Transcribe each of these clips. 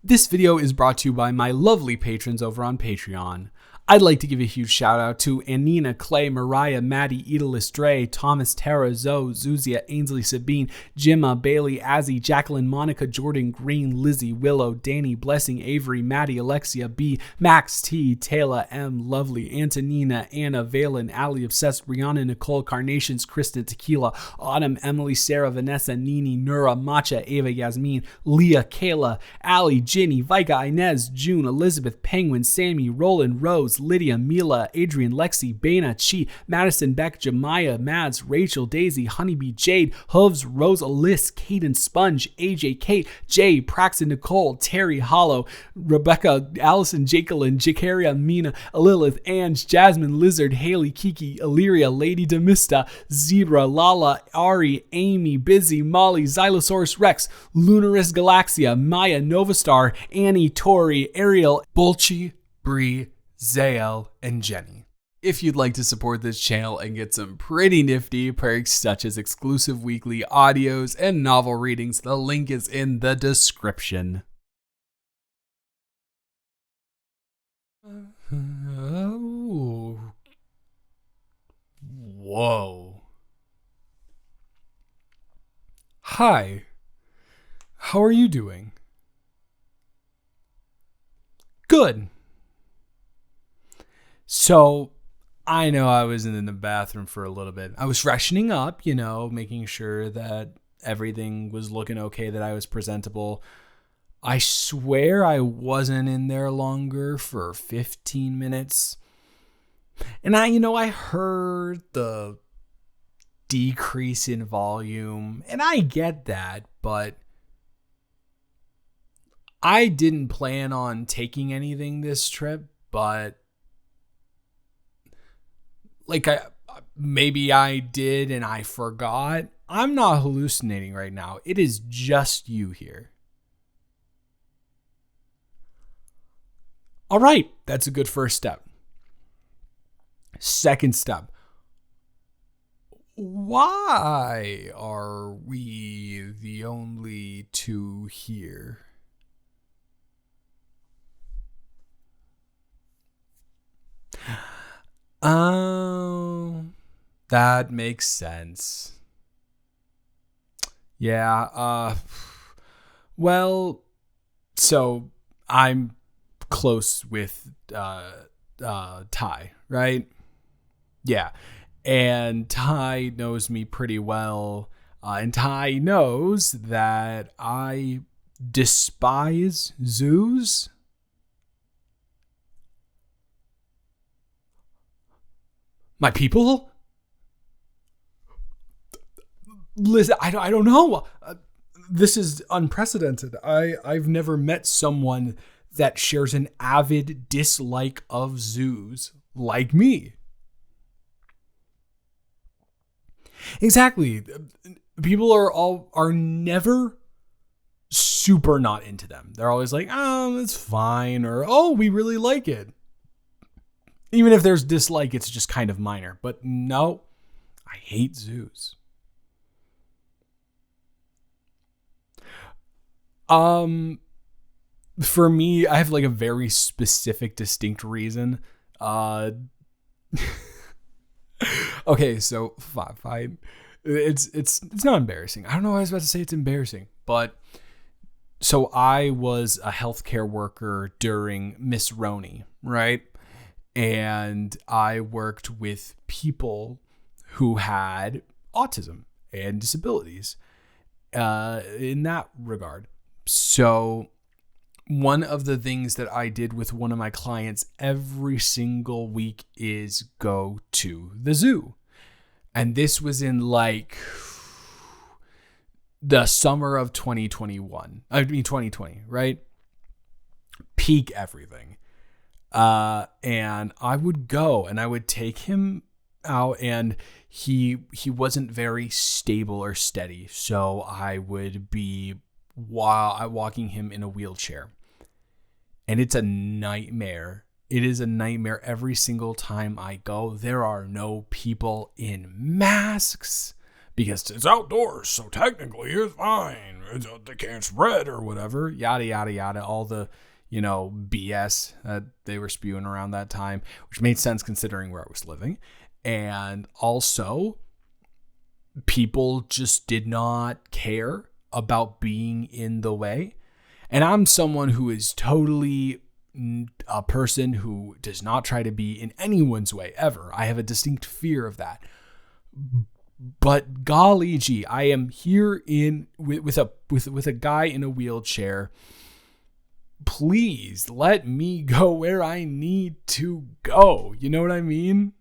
This video is brought to you by my lovely patrons over on Patreon. I'd like to give a huge shout out to Anina, Clay, Mariah, Maddie, Edalis, Dre, Thomas, Tara, Zoe, Zuzia, Ainsley, Sabine, Jimma, Bailey, Azzy, Jacqueline, Monica, Jordan, Green, Lizzie, Willow, Danny, Blessing, Avery, Maddie, Alexia, B, Max, T, Taylor, M, Lovely, Antonina, Anna, Valen, Ali, Obsessed, Brianna, Nicole, Carnations, Kristen, Tequila, Autumn, Emily, Sarah, Vanessa, Nini, Nura, Matcha, Ava, Yasmin, Leah, Kayla, Ali, Ginny, Vika, Inez, June, Elizabeth, Penguin, Sammy, Roland, Rose, Lydia, Mila, Adrian, Lexi, Bana, Chi, Madison, Beck, Jemiah, Mads, Rachel, Daisy, Honeybee, Jade, Hooves, Rose, Alyss, Caden, Sponge, AJ, Kate, Jay, Praxton, Nicole, Terry, Hollow, Rebecca, Allison, Jacqueline, Jakaria, Mina, Lilith, Ange, Jasmine, Lizard, Haley, Kiki, Illyria, Lady Demista, Zebra, Lala, Ari, Amy, Busy, Molly, Xylosaurus Rex, Lunaris Galaxia, Maya, Novastar, Annie, Tori, Ariel, Bolchi, Bree, Zael, and Jenny. If you'd like to support this channel and get some pretty nifty perks such as exclusive weekly audios and novel readings, the link is in the description. Oh. Whoa. Hi. How are you doing? Good. So, I know I was in the bathroom for a little bit. I was freshening up, making sure that everything was looking okay, that I was presentable. I swear I wasn't in there longer for 15 minutes. And I heard the decrease in volume, and I get that, but I didn't plan on taking anything this trip, but maybe I did and I forgot. I'm not hallucinating right now. It is just you here. All right, that's a good first step. Second step. Why are we the only two here? Oh, that makes sense. Yeah, well, so I'm close with Ty, right? Yeah, and Ty knows me pretty well, and Ty knows that I despise zoos. My people? Listen, I don't know. This is unprecedented. I've never met someone that shares an avid dislike of zoos like me. Exactly. People are never super not into them. They're always like, oh, it's fine, or oh, we really like it. Even if there's dislike, it's just kind of minor. But no, I hate zoos. For me, I have like a very specific, distinct reason. Okay, so fine. It's not embarrassing. I don't know why I was about to say it's embarrassing, but so I was a healthcare worker during Miss Roney, right? And I worked with people who had autism and disabilities in that regard. So one of the things that I did with one of my clients every single week is go to the zoo. And this was in like the summer of 2020, right? Peak everything. And I would go and I would take him out, and he wasn't very stable or steady. So I would be walking him in a wheelchair, and it's a nightmare. It is a nightmare every single time I go. There are no people in masks because it's outdoors. So technically it's fine. they can't spread or whatever, yada, yada, yada, all the, BS that they were spewing around that time, which made sense considering where I was living. And also, people just did not care about being in the way. And I'm someone who is totally a person who does not try to be in anyone's way ever. I have a distinct fear of that. But golly gee, I am here with a guy in a wheelchair. Please let me go where I need to go. You know what I mean?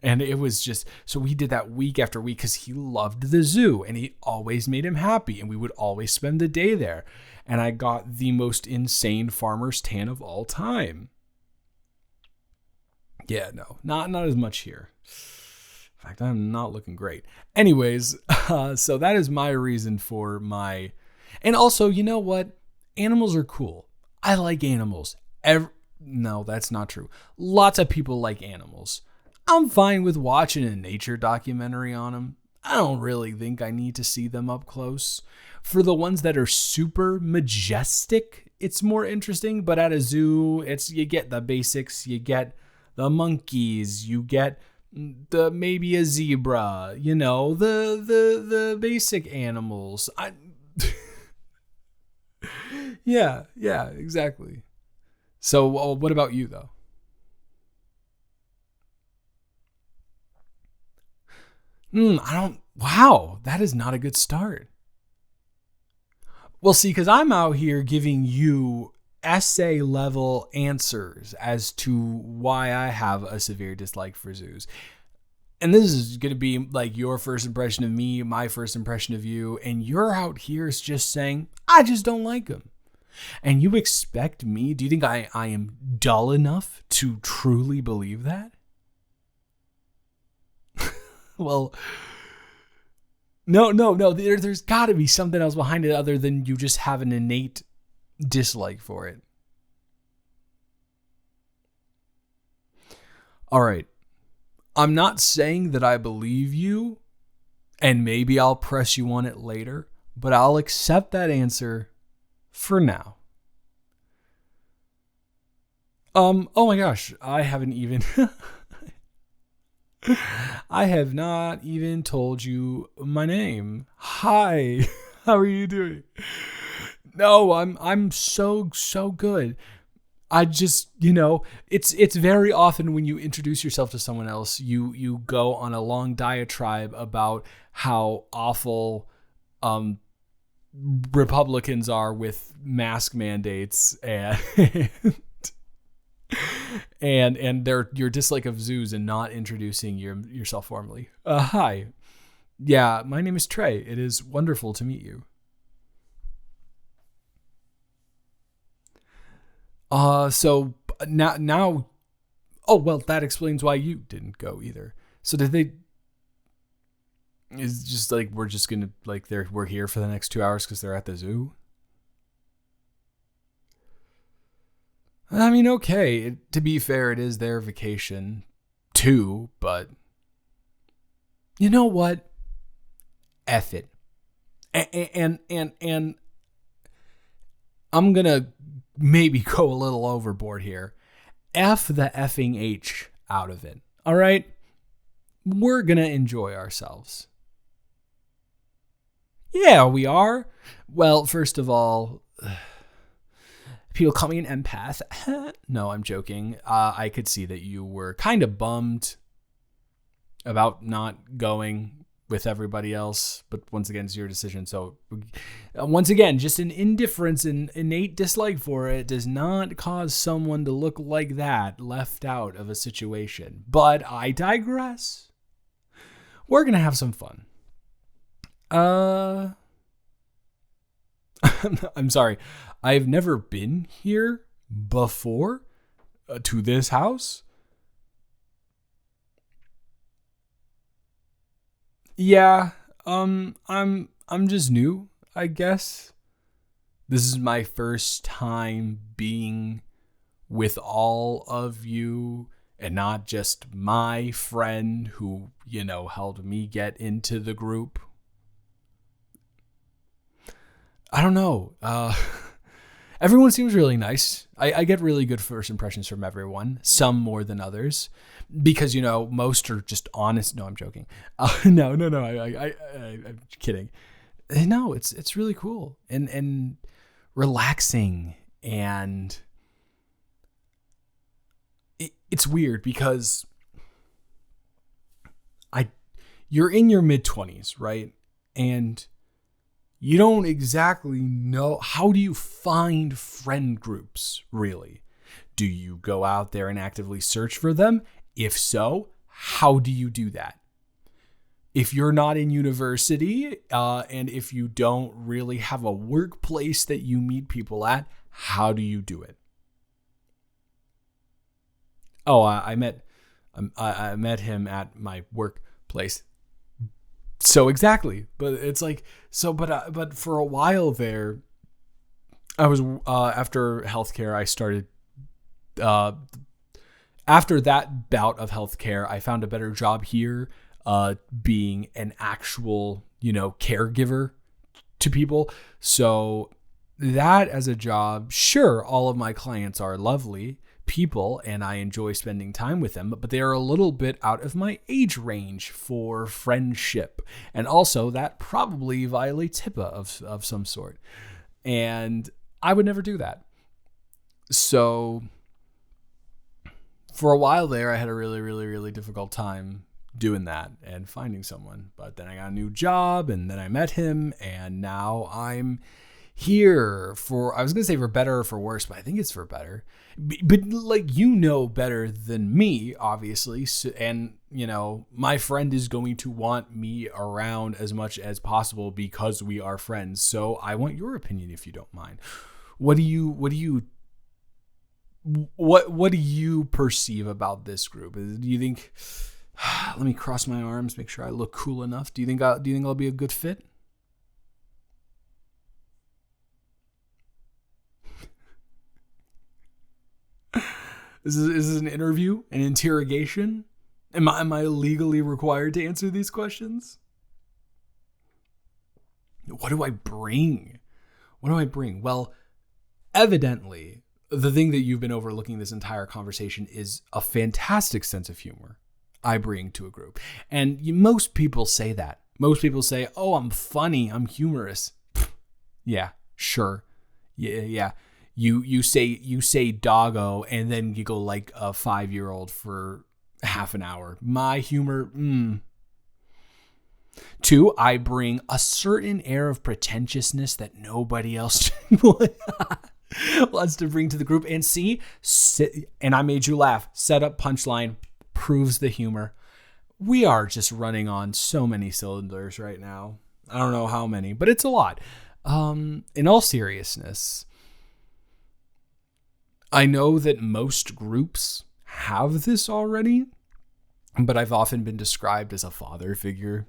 And it was just, so we did that week after week because he loved the zoo and it always made him happy. And we would always spend the day there. And I got the most insane farmer's tan of all time. Yeah, no, not as much here. In fact, I'm not looking great. Anyways, so that is my reason for my... And also, you know what? Animals are cool. I like animals. No, that's not true. Lots of people like animals. I'm fine with watching a nature documentary on them. I don't really think I need to see them up close. For the ones that are super majestic, it's more interesting. But at a zoo, you get the basics. You get the monkeys. You get maybe a zebra. The basic animals. Yeah, exactly. So what about you though? Wow, that is not a good start. Well, see, because I'm out here giving you essay level answers as to why I have a severe dislike for zoos. And this is going to be like your first impression of me, my first impression of you. And you're out here just saying, I just don't like them. And you expect me, do you think I am dull enough to truly believe that? Well, no. There's got to be something else behind it other than you just have an innate dislike for it. All right. I'm not saying that I believe you, and maybe I'll press you on it later, but I'll accept that answer for now. Oh my gosh, I have not even told you my name. Hi, how are you doing? No, I'm so good. I just, it's very often when you introduce yourself to someone else, you go on a long diatribe about how awful Republicans are with mask mandates and and your dislike of zoos and not introducing yourself formally. Hi. Yeah, my name is Trey. It is wonderful to meet you. So now, oh, well, that explains why you didn't go either. So is just like, we're just going to we're here for the next 2 hours because they're at the zoo. I mean, okay, to be fair, it is their vacation too, but you know what? F it. And I'm going to maybe go a little overboard here. F the effing H out of it. All right? We're going to enjoy ourselves. Yeah, we are. Well, first of all, people call me an empath. No, I'm joking. I could see that you were kind of bummed about not going with everybody else, but once again, it's your decision. So once again, just an indifference and innate dislike for it does not cause someone to look like that left out of a situation. But I digress. We're going to have some fun. I'm sorry. I've never been here before to this house. Yeah, I'm just new, I guess. This is my first time being with all of you and not just my friend who, helped me get into the group. I don't know. Everyone seems really nice. I get really good first impressions from everyone, some more than others, because, most are just honest. No, I'm joking. No. I'm kidding. No, it's really cool and relaxing, and it's weird because you're in your mid-20s, right? And you don't exactly know, how do you find friend groups, really? Do you go out there and actively search for them? If so, how do you do that? If you're not in university, and if you don't really have a workplace that you meet people at, how do you do it? Oh, I met him at my workplace. So exactly, but it's like, so, but for a while there, I was, after healthcare, I started, after that bout of healthcare, I found a better job here, being an actual, caregiver to people. So that as a job, sure, all of my clients are lovely people and I enjoy spending time with them, but they are a little bit out of my age range for friendship. And also that probably violates HIPAA of some sort. And I would never do that. So for a while there, I had a really, really, really difficult time doing that and finding someone. But then I got a new job and then I met him and now I'm here for, I was going to say for better or for worse, but I think it's for better. But like, better than me, obviously. So, and, my friend is going to want me around as much as possible because we are friends. So I want your opinion if you don't mind. What do you perceive about this group? Do you think, let me cross my arms, make sure I look cool enough. Do you think I'll be a good fit? Is this an interview, an interrogation? Am I legally required to answer these questions? What do I bring? Well, evidently, the thing that you've been overlooking this entire conversation is a fantastic sense of humor I bring to a group. And most people say that. Most people say, oh, I'm funny, I'm humorous. Yeah, sure. Yeah. You say doggo and then giggle like a 5-year-old for half an hour. My humor, 2, I bring a certain air of pretentiousness that nobody else wants to bring to the group. And and I made you laugh. Setup, punchline, proves the humor. We are just running on so many cylinders right now. I don't know how many, but it's a lot. In all seriousness, I know that most groups have this already, but I've often been described as a father figure.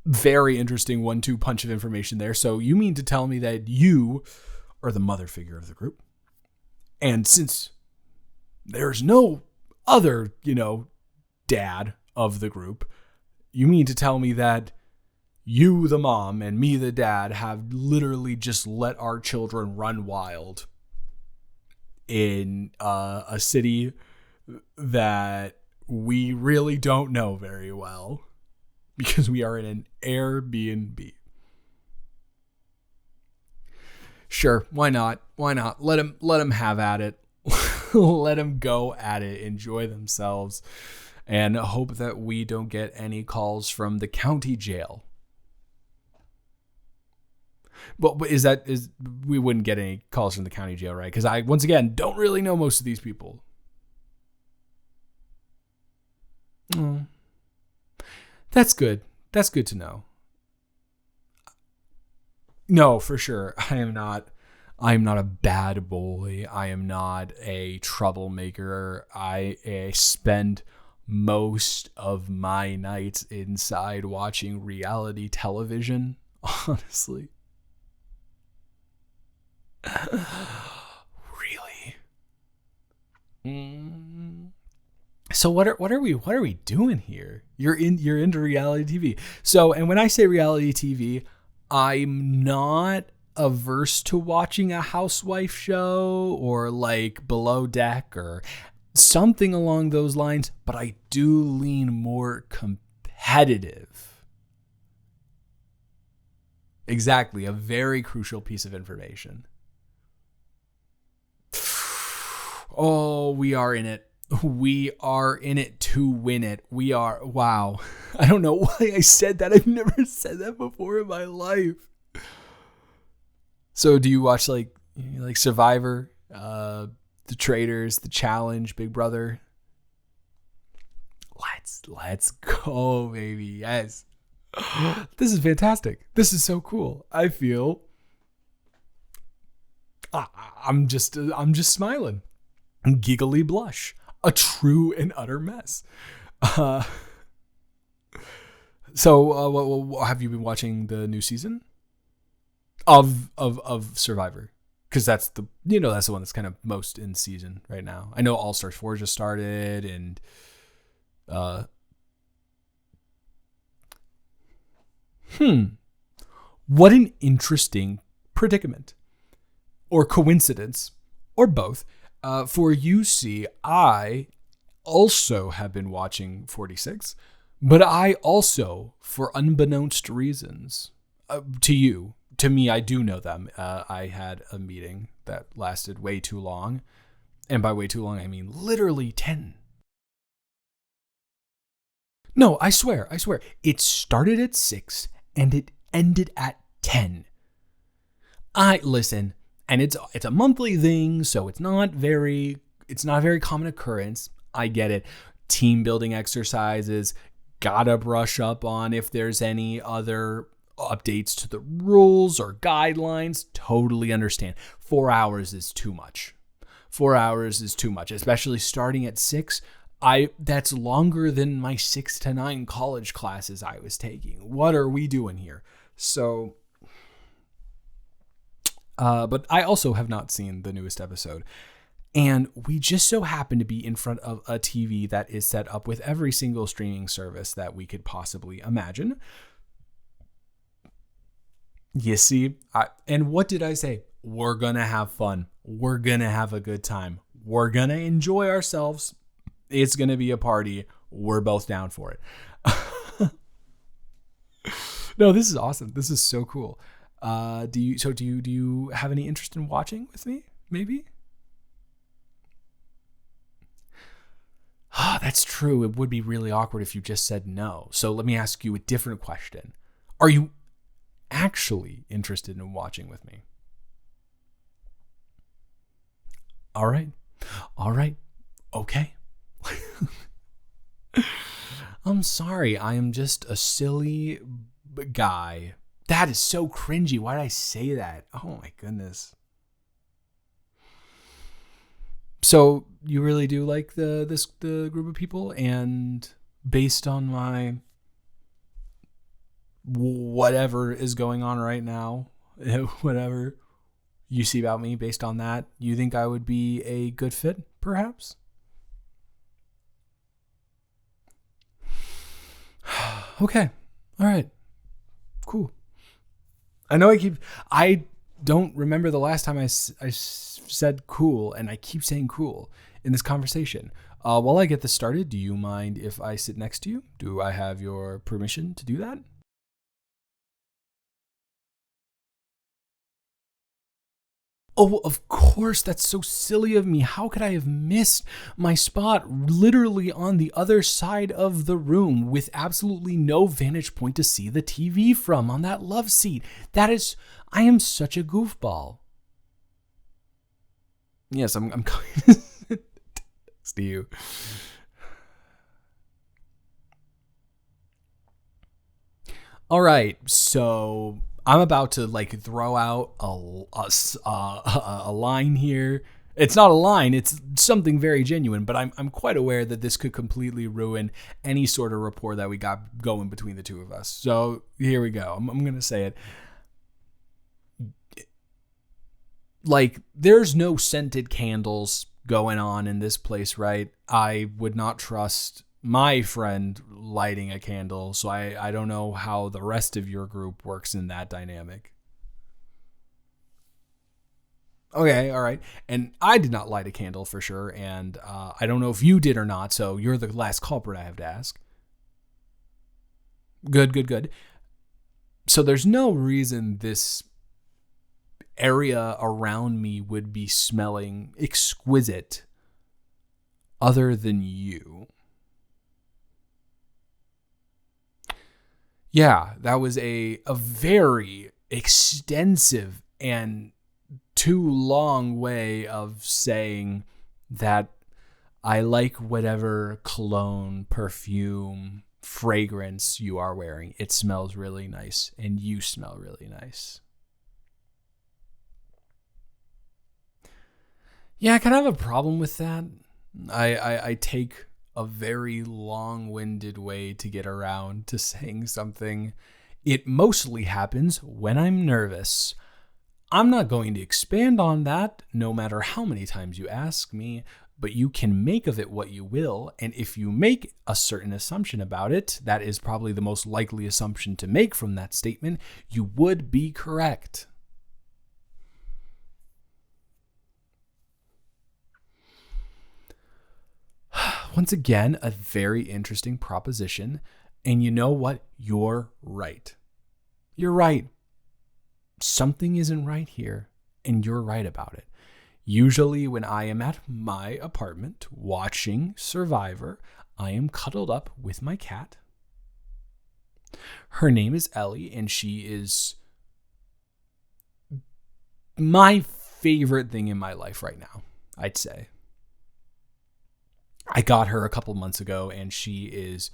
Very interesting 1-2 punch of information there. So you mean to tell me that you are the mother figure of the group? And since there's no other, dad of the group, you mean to tell me that you, the mom, and me, the dad, have literally just let our children run wild in a city that we really don't know very well because we are in an Airbnb. Sure, why not? Let them have at it. Let them go at it. Enjoy themselves, and hope that we don't get any calls from the county jail. But we wouldn't get any calls from the county jail, right? Because I, once again, don't really know most of these people. Oh, that's good. That's good to know. No, for sure. I am not a bad boy. I am not a troublemaker. I spend most of my nights inside watching reality television, honestly. Really? So what are we doing here? You're into reality TV. So, and when I say reality TV, I'm not averse to watching a housewife show or like Below Deck or something along those lines, but I do lean more competitive. Exactly, a very crucial piece of information. Oh, we are in it. We are in it to win it. We are. Wow. I don't know why I said that. I've never said that before in my life. So do you watch like Survivor, The Traitors, The Challenge, Big Brother? Let's go, baby. Yes. This is fantastic. This is so cool. I feel I'm just smiling. Giggly blush. A true and utter mess. So have you been watching the new season of Survivor? Because that's the one that's kind of most in season right now. I know All Stars 4 just started, and what an interesting predicament or coincidence or both. For UC, I also have been watching 46, but I also, for unbeknownst reasons, to me, I do know them. I had a meeting that lasted way too long. And by way too long, I mean literally 10. No, I swear. It started at 6 and it ended at 10. Listen, and it's a monthly thing, so it's not a very common occurrence. I get it. Team building exercises, gotta brush up on if there's any other updates to the rules or guidelines. Totally understand. 4 hours is too much. 4 hours is too much, especially starting at 6. That's longer than my 6 to 9 college classes I was taking. What are we doing here? So, but I also have not seen the newest episode. And we just so happen to be in front of a TV that is set up with every single streaming service that we could possibly imagine. You see, and what did I say? We're going to have fun. We're going to have a good time. We're going to enjoy ourselves. It's going to be a party. We're both down for it. No, this is awesome. This is so cool. Do you have any interest in watching with me? Maybe? That's true. It would be really awkward if you just said no. So let me ask you a different question. Are you actually interested in watching with me? All right. Okay. I'm sorry. I am just a silly guy. That is so cringy. Why did I say that? Oh my goodness. So you really do like the group of people, and based on my whatever is going on right now, whatever you see about me, based on that, you think I would be a good fit, perhaps? Okay. All right. Cool. I know I don't remember the last time I said cool, and I keep saying cool in this conversation. While I get this started, do you mind if I sit next to you? Do I have your permission to do that? Oh, of course. That's so silly of me. How could I have missed my spot literally on the other side of the room with absolutely no vantage point to see the TV from on that love seat? I am such a goofball. Yes, I'm coming next to you. All right, so I'm about to throw out a line here. It's not a line, it's something very genuine, but I'm quite aware that this could completely ruin any sort of rapport that we got going between the two of us. So here we go. I'm going to say it. There's no scented candles going on in this place, right? I would not trust my friend lighting a candle, so I don't know how the rest of your group works in that dynamic. Okay, all right. And I did not light a candle for sure, and I don't know if you did or not, so you're the last culprit I have to ask. Good. So there's no reason this area around me would be smelling exquisite other than you. Yeah, that was a very extensive and too long way of saying that I like whatever cologne, perfume, fragrance you are wearing. It smells really nice, and you smell really nice. Yeah, I kind of have a problem with that. I take a very long-winded way to get around to saying something. It mostly happens when I'm nervous. I'm not going to expand on that, no matter how many times you ask me, but you can make of it what you will, and if you make a certain assumption about it, that is probably the most likely assumption to make from that statement, you would be correct. Once again, a very interesting proposition. And you know what? You're right. You're right. Something isn't right here, and you're right about it. Usually when I am at my apartment watching Survivor, I am cuddled up with my cat. Her name is Ellie, and she is my favorite thing in my life right now, I'd say. I got her a couple months ago, and she is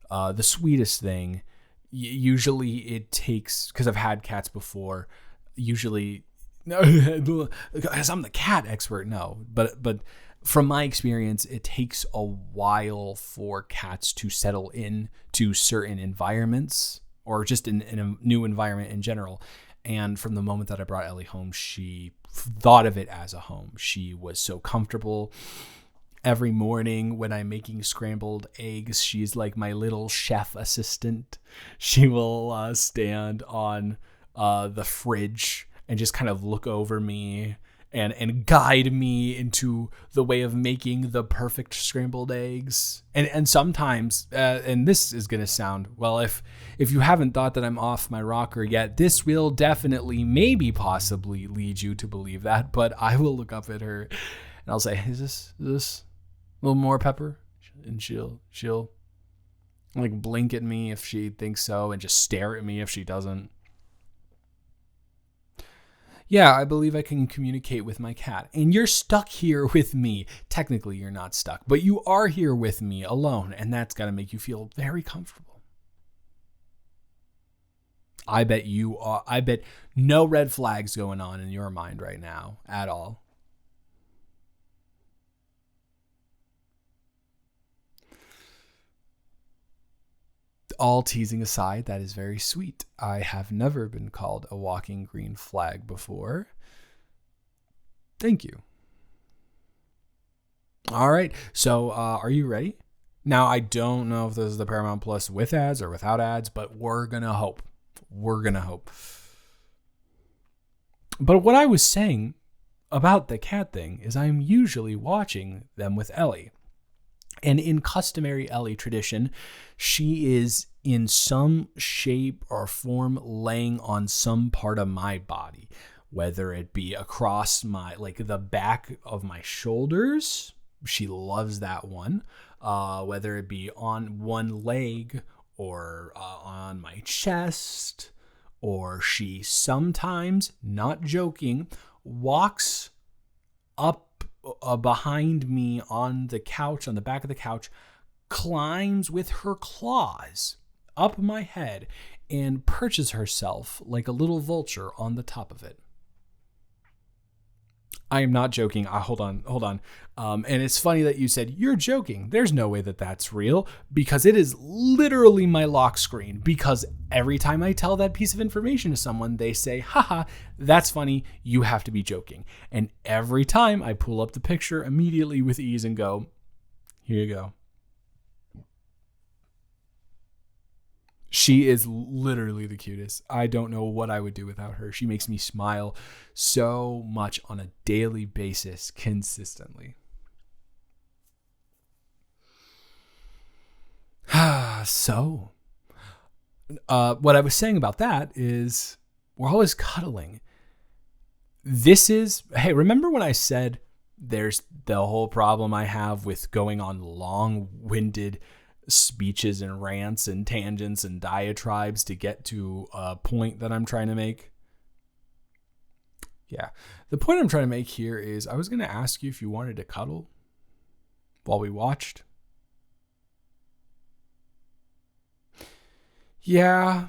the sweetest thing. Usually it takes, because I've had cats before, usually, because I'm the cat expert, no. But from my experience, it takes a while for cats to settle in to certain environments, or just in a new environment in general. And from the moment that I brought Ellie home, she thought of it as a home. She was so comfortable. Every morning when I'm making scrambled eggs, she's like my little chef assistant. She will stand on the fridge and just kind of look over me and guide me into the way of making the perfect scrambled eggs. And sometimes, and this is going to sound, well, if you haven't thought that I'm off my rocker yet, this will definitely, maybe possibly lead you to believe that. But I will look up at her and I'll say, is this a little more pepper? And she'll like blink at me if she thinks so and just stare at me if she doesn't. Yeah, I believe I can communicate with my cat. And you're stuck here with me. Technically, you're not stuck, but you are here with me alone, and that's got to make you feel very comfortable. I bet you are. I bet no red flags going on in your mind right now at all. All teasing aside, that is very sweet. I have never been called a walking green flag before. Thank you. All right. So are you ready? Now, I don't know if this is the Paramount Plus with ads or without ads, but we're going to hope. But what I was saying about the cat thing is I'm usually watching them with Ellie. And in customary Ellie tradition, she is in some shape or form laying on some part of my body, whether it be across my, like the back of my shoulders. She loves that one. Whether it be on one leg or on my chest, or she sometimes, not joking, walks up behind me on the couch, on the back of the couch, climbs with her claws up my head and perches herself like a little vulture on the top of it. I am not joking. Hold on. And it's funny that you said you're joking. There's no way that that's real, because it is literally my lock screen. Because every time I tell that piece of information to someone, they say, haha, that's funny. You have to be joking. And every time I pull up the picture immediately with ease and go, here you go. She is literally the cutest. I don't know what I would do without her. She makes me smile so much on a daily basis, consistently. So, what I was saying about that is we're always cuddling. Hey, remember when I said there's the whole problem I have with going on long-winded speeches and rants and tangents and diatribes to get to a point that I'm trying to make? Yeah. The point I'm trying to make here is I was going to ask you if you wanted to cuddle while we watched. Yeah.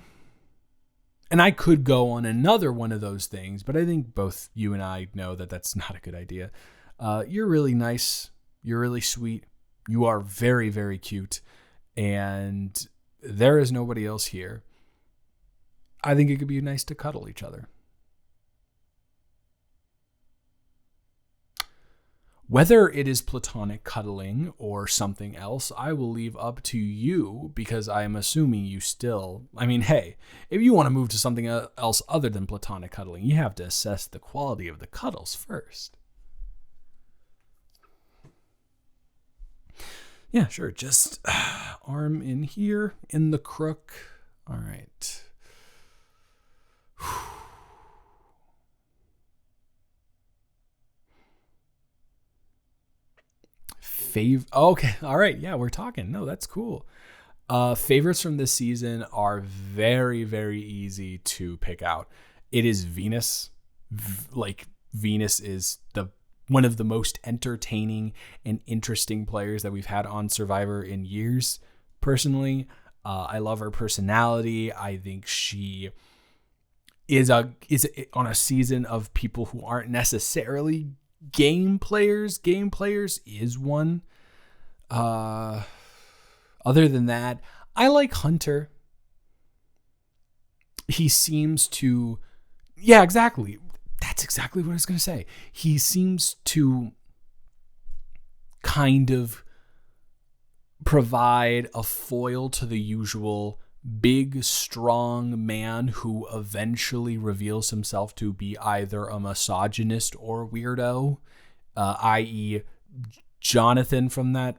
And I could go on another one of those things, but I think both you and I know that that's not a good idea. You're really nice. You're really sweet. You are very, very cute. And there is nobody else here. I think it could be nice to cuddle each other. Whether it is platonic cuddling or something else, I will leave up to you, because I am assuming you still, hey, if you want to move to something else other than platonic cuddling, you have to assess the quality of the cuddles first. Yeah, sure. Just arm in here, in the crook. All right. Okay. All right. Yeah, we're talking. No, that's cool. Favorites from this season are very, very easy to pick out. It is Venus. Venus is one of the most entertaining and interesting players that we've had on Survivor in years. Personally, I love her personality. I think she is on a season of people who aren't necessarily game players. Game players is one. Other than that, I like Hunter. He seems to, yeah, exactly. That's exactly what I was going to say. He seems to kind of provide a foil to the usual big, strong man who eventually reveals himself to be either a misogynist or weirdo, i.e. Jonathan from that,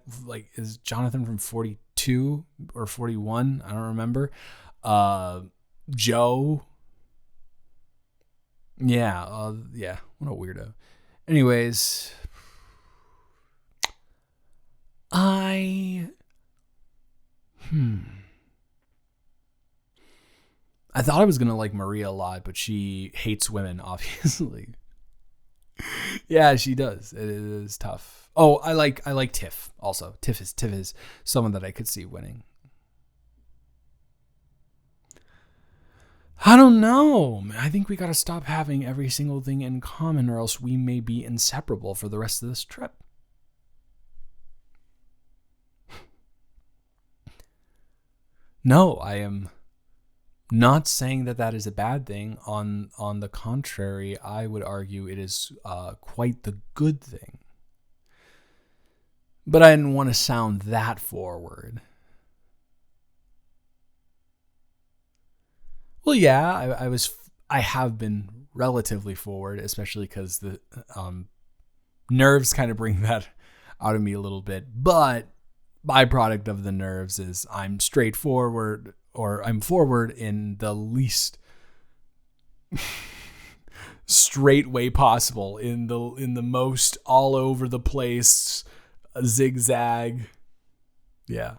is Jonathan from 42 or 41? I don't remember. Joe. Yeah, what a weirdo. Anyways, I thought I was going to like Maria a lot, but she hates women, obviously. Yeah, she does. It is tough. Oh, I like Tiff also. Tiff is someone that I could see winning. I don't know. I think we got to stop having every single thing in common, or else we may be inseparable for the rest of this trip. No, I am not saying that is a bad thing. On the contrary, I would argue it is quite the good thing. But I didn't want to sound that forward. Well, yeah, I have been relatively forward, especially because the nerves kind of bring that out of me a little bit. But byproduct of the nerves is I'm straightforward, or I'm forward in the least straight way possible, in the most all over the place zigzag. Yeah.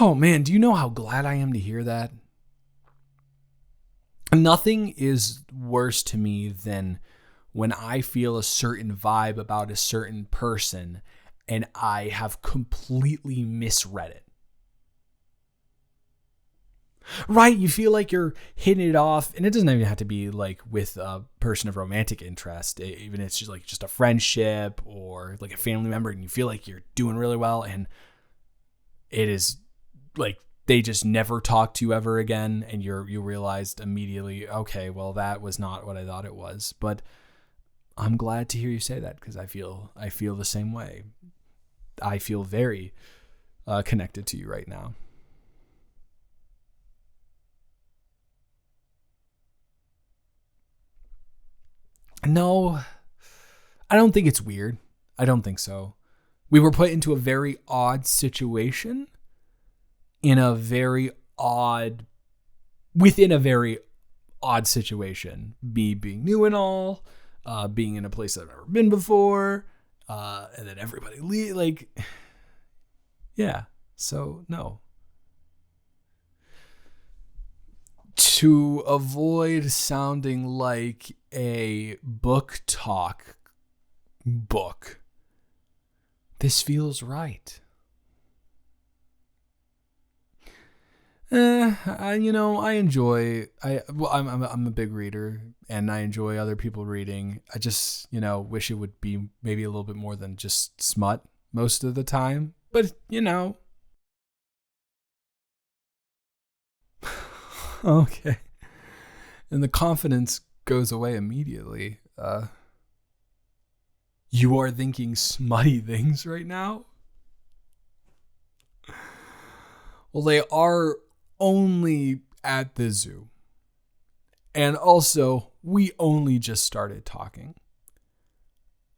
Oh man, do you know how glad I am to hear that? Nothing is worse to me than when I feel a certain vibe about a certain person and I have completely misread it. Right, you feel like you're hitting it off, and it doesn't even have to be like with a person of romantic interest. Even if it's just a friendship or like a family member, and you feel like you're doing really well, and it is like they just never talk to you ever again, and you realized immediately, okay, well, that was not what I thought it was. But I'm glad to hear you say that, because I feel the same way. I feel very connected to you right now. No, I don't think it's weird. I don't think so. We were put into a very odd situation in a very odd, within a very odd situation. Me being new and all, being in a place I've never been before, and then everybody like, yeah. So no. To avoid sounding like a book talk book, this feels right. I enjoy. I'm a big reader, and I enjoy other people reading. I just, wish it would be maybe a little bit more than just smut most of the time. But okay. And the confidence goes away immediately. You are thinking smutty things right now? Well, they are only at the zoo. And also, we only just started talking.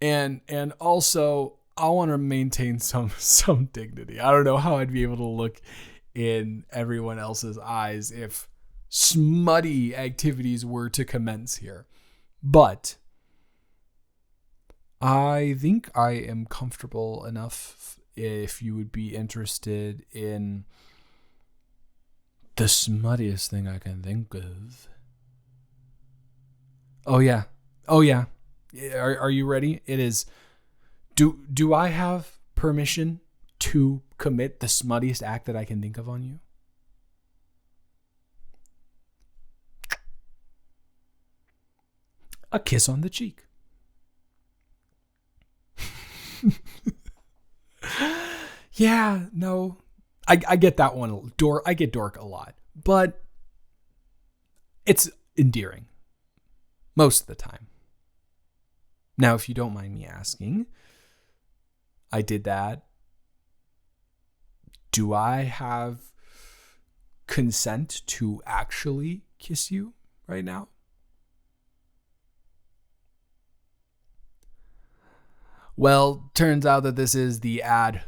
And also, I want to maintain some dignity. I don't know how I'd be able to look in everyone else's eyes if smutty activities were to commence here. But I think I am comfortable enough if you would be interested in the smuttiest thing I can think of. Oh yeah. Are you ready? It is. Do I have permission to commit the smuttiest act that I can think of on you? A kiss on the cheek. Yeah, no. I get that one. I get dork a lot. But it's endearing. Most of the time. Now, if you don't mind me asking, I did that. Do I have consent to actually kiss you right now? Well, turns out that this is the ad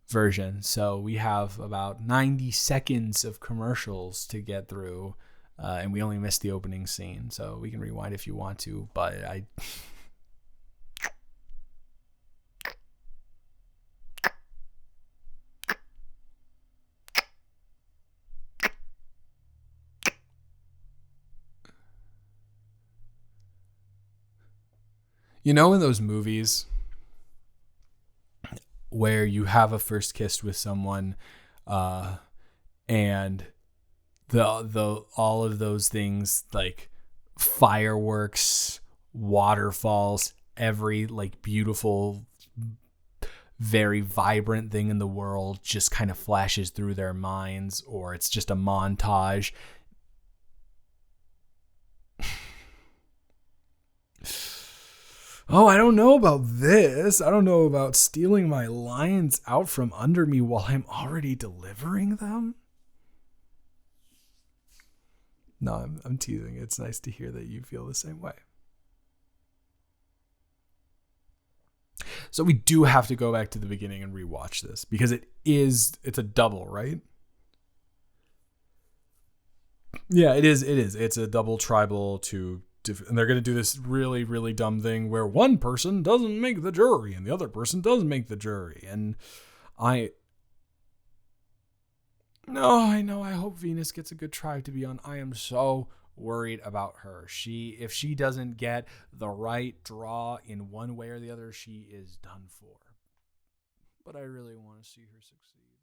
version. So we have about 90 seconds of commercials to get through. And we only missed the opening scene. So we can rewind if you want to. But I... in those movies where you have a first kiss with someone, and the all of those things like fireworks, waterfalls, every like beautiful, very vibrant thing in the world just kind of flashes through their minds, or it's just a montage. Oh, I don't know about this. I don't know about stealing my lines out from under me while I'm already delivering them. No, I'm teasing. It's nice to hear that you feel the same way. So we do have to go back to the beginning and rewatch this because it's a double, right? Yeah, it is. It's a double tribal and they're going to do this really, really dumb thing where one person doesn't make the jury and the other person does make the jury. And I know. I hope Venus gets a good tribe to be on. I am so worried about her. If she doesn't get the right draw in one way or the other, she is done for. But I really want to see her succeed.